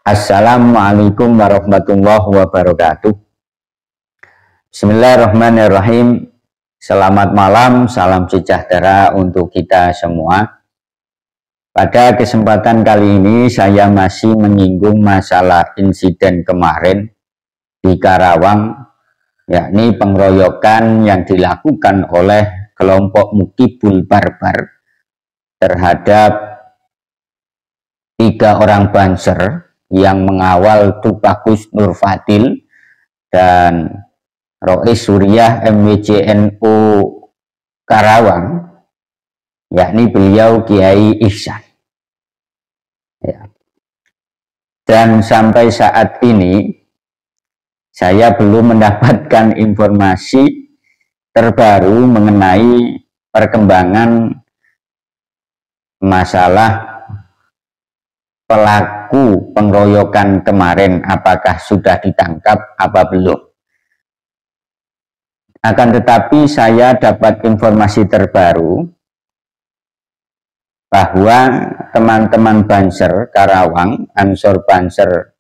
Assalamualaikum warahmatullahi wabarakatuh. Bismillahirrahmanirrahim. Selamat malam, salam sejahtera untuk kita semua. Pada kesempatan kali ini saya masih menyinggung masalah insiden kemarin di Karawang, yakni pengeroyokan yang dilakukan oleh kelompok Mukibul Barbar terhadap 3 orang Banser yang mengawal Tubagus Nur Fadil dan Rois Suriah MWJNU Karawang, yakni beliau Kiai Ihsan. Ya. Dan sampai saat ini saya belum mendapatkan informasi terbaru mengenai perkembangan masalah pelaku pengeroyokan kemarin, apakah sudah ditangkap apa belum. Akan tetapi saya dapat informasi terbaru bahwa teman-teman Banser Karawang, Ansor Banser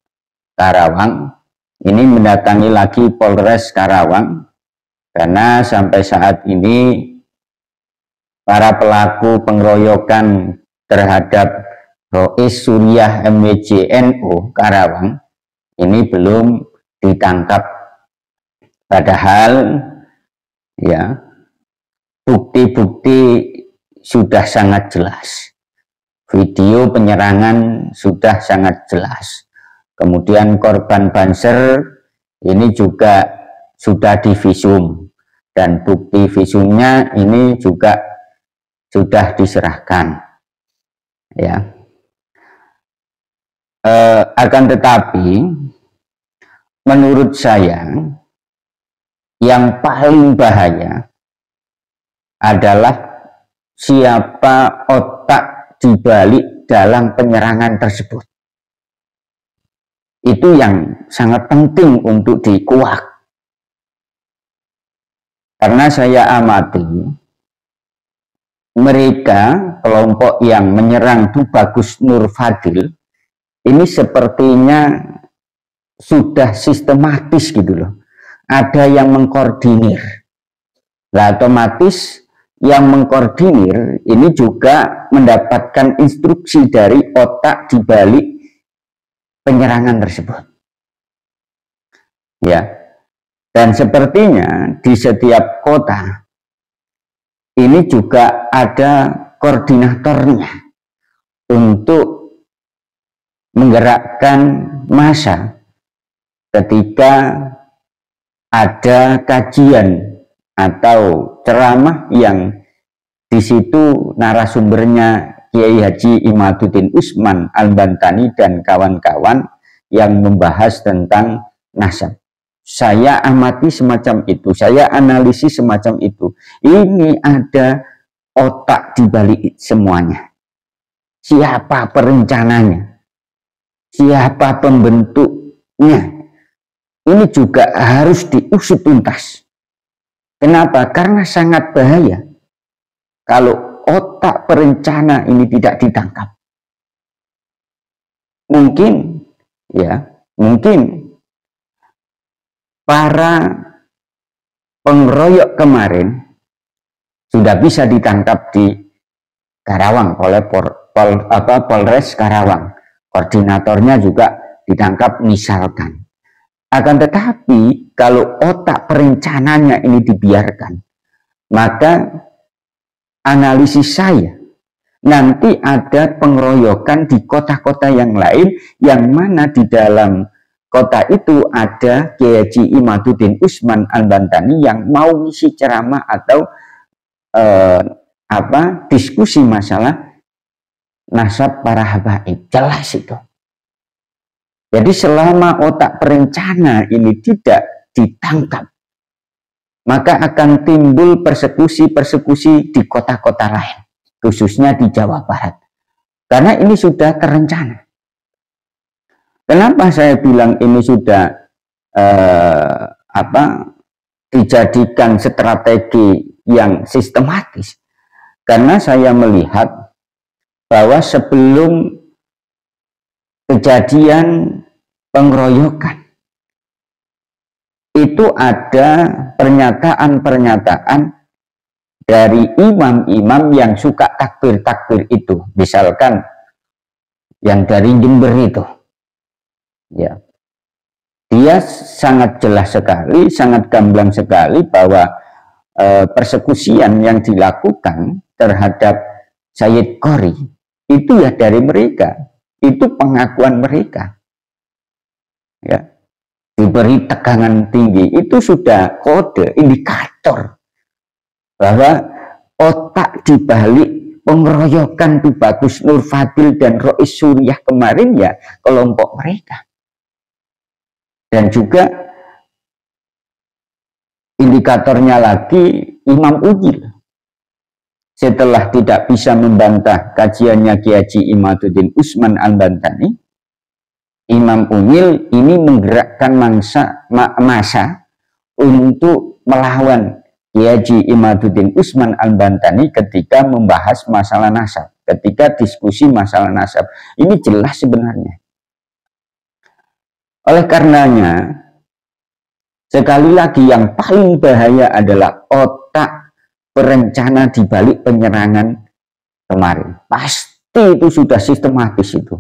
Karawang ini mendatangi lagi Polres Karawang, karena sampai saat ini para pelaku pengeroyokan terhadap Rois Suriah MWJNU Karawang ini belum ditangkap. Padahal ya bukti-bukti sudah sangat jelas. Video penyerangan sudah sangat jelas. Kemudian korban Banser ini juga sudah divisum dan bukti visumnya ini juga sudah diserahkan. Ya. Akan tetapi menurut saya yang paling bahaya adalah siapa otak dibalik dalam penyerangan tersebut. Itu yang sangat penting untuk dikuak. Karena saya amati mereka, kelompok yang menyerang Tubagus Nur Fadil ini sepertinya sudah sistematis gitu loh. Ada yang mengkoordinir. Nah, otomatis yang mengkoordinir ini juga mendapatkan instruksi dari otak di balik penyerangan tersebut. Ya. Dan sepertinya di setiap kota ini juga ada koordinatornya untuk menggerakkan massa ketika ada kajian atau ceramah yang di situ narasumbernya Kiai Haji Imaduddin Usman Al-Bantani dan kawan-kawan yang membahas tentang nasab. Saya amati semacam itu, saya analisis semacam itu. Ini ada otak di balik semuanya. Siapa perencananya? Siapa pembentuknya? Ini juga harus diusut tuntas. Kenapa? Karena sangat bahaya kalau otak perencana ini tidak ditangkap. Mungkin para pengeroyok kemarin sudah bisa ditangkap di Karawang oleh Polres Karawang. Koordinatornya juga ditangkap misalkan. Akan tetapi kalau otak perencananya ini dibiarkan, maka analisis saya nanti ada pengeroyokan di kota-kota yang lain, yang mana di dalam kota itu ada Kiai Haji Imaduddin Usman Al-Bantani yang mau ngisi ceramah atau diskusi masalah nasab para habaib. Jelas itu. Jadi selama otak perencana ini tidak ditangkap, maka akan timbul persekusi-persekusi di kota-kota lain, khususnya di Jawa Barat. Karena ini sudah terencana. Kenapa saya bilang ini sudah dijadikan strategi yang sistematis? Karena saya melihat bahwa sebelum kejadian pengeroyokan, itu ada pernyataan-pernyataan dari imam-imam yang suka takbir-takbir itu. Misalkan yang dari Jember itu, ya, dia sangat jelas sekali, sangat gamblang sekali bahwa persekusian yang dilakukan terhadap Sayyid Qori itu ya dari mereka, itu pengakuan mereka, ya, diberi tegangan tinggi, itu sudah kode indikator bahwa otak dibalik pengeroyokan Tubagus Nur Fadil dan Rois Suriah kemarin ya kelompok mereka. Dan juga indikatornya lagi Imam Unyil. Setelah tidak bisa membantah kajiannya Kiai Haji Imaduddin Usman Al-Bantani, Imam Unyil ini menggerakkan masa untuk melawan Kiai Haji Imaduddin Usman Al-Bantani ketika membahas masalah nasab, ketika diskusi masalah nasab. Ini jelas sebenarnya. Oleh karenanya, sekali lagi yang paling bahaya adalah otak perencana di balik penyerangan kemarin. Pasti itu sudah sistematis itu.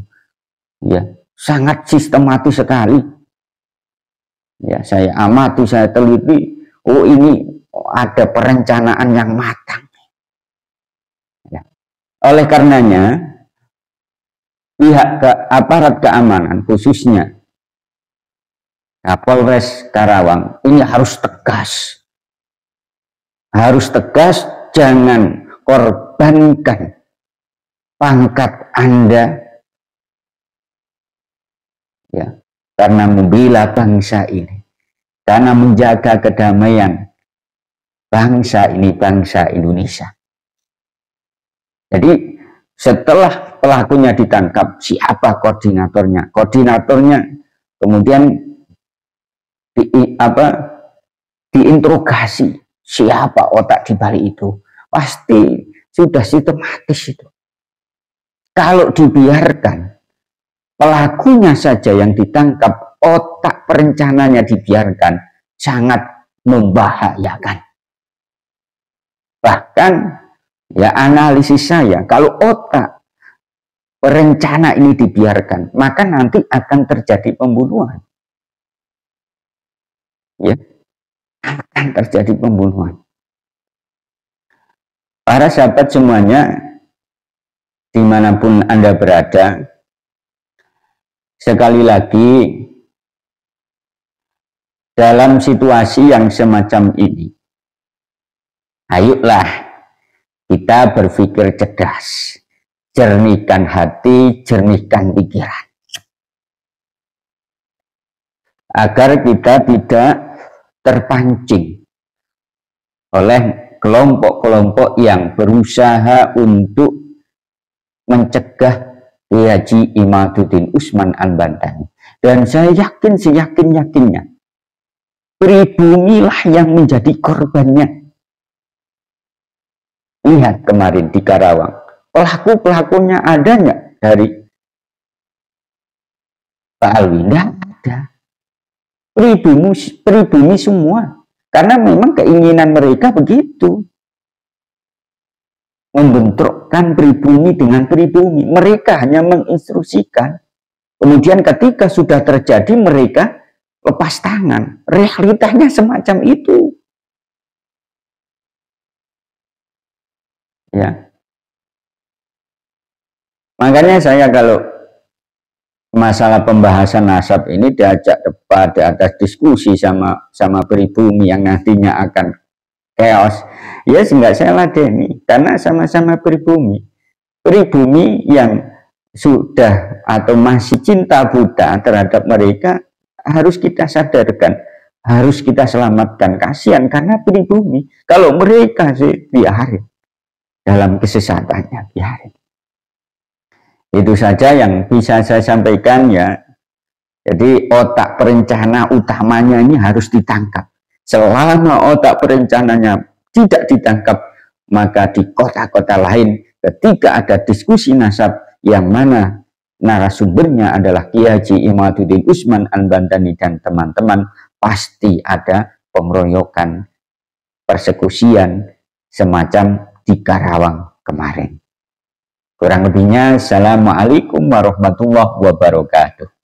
Ya, sangat sistematis sekali. Ya, saya amati, saya teliti, oh ini ada perencanaan yang matang. Ya. Oleh karenanya, pihak aparat keamanan khususnya Kapolres Karawang ini harus tegas. Harus tegas, jangan korbankan pangkat Anda ya, karena membela bangsa ini, karena menjaga kedamaian bangsa ini, bangsa Indonesia. Jadi setelah pelakunya ditangkap, siapa koordinatornya? Koordinatornya kemudian diinterogasi, siapa otak di balik itu? Pasti sudah sistematis itu. Kalau dibiarkan, pelakunya saja yang ditangkap, otak perencananya dibiarkan, sangat membahayakan. Bahkan ya analisis saya, kalau otak perencana ini dibiarkan, maka nanti akan terjadi pembunuhan. Ya, akan terjadi pembunuhan. Para sahabat semuanya, dimanapun Anda berada, sekali lagi, dalam situasi yang semacam ini, ayolah kita berpikir cerdas, jernihkan hati, jernihkan pikiran, agar kita tidak terpancing oleh kelompok-kelompok yang berusaha untuk mencegah Kiai Haji Imaduddin Usman Al-Bantani. Dan saya yakin, seyakin-yakinnya, pribumi lah yang menjadi korbannya. Lihat kemarin di Karawang, pelaku-pelakunya ada nggak dari Pak Alwi? Nggak ada. Pribumi semua, karena memang keinginan mereka begitu, membentrokkan pribumi dengan pribumi. Mereka hanya menginstruksikan, kemudian ketika sudah terjadi mereka lepas tangan. Realitanya semacam itu, ya. Makanya saya kalau masalah pembahasan nasab ini diajak pada atas diskusi sama pribumi yang nantinya akan chaos, ya nggak saya ladeni, karena sama-sama pribumi yang sudah atau masih cinta buta terhadap mereka, harus kita sadarkan, harus kita selamatkan. Kasihan karena pribumi, kalau mereka sih biarin dalam kesesatannya, biarin. Itu saja yang bisa saya sampaikan ya. Jadi otak perencana utamanya ini harus ditangkap. Selama otak perencananya tidak ditangkap, maka di kota-kota lain ketika ada diskusi nasab yang mana narasumbernya adalah Kiai Haji Imaduddin Usman Al-Bantani dan teman-teman, pasti ada pengeroyokan, persekusian semacam di Karawang kemarin. Kurang lebihnya, assalamualaikum warahmatullahi wabarakatuh.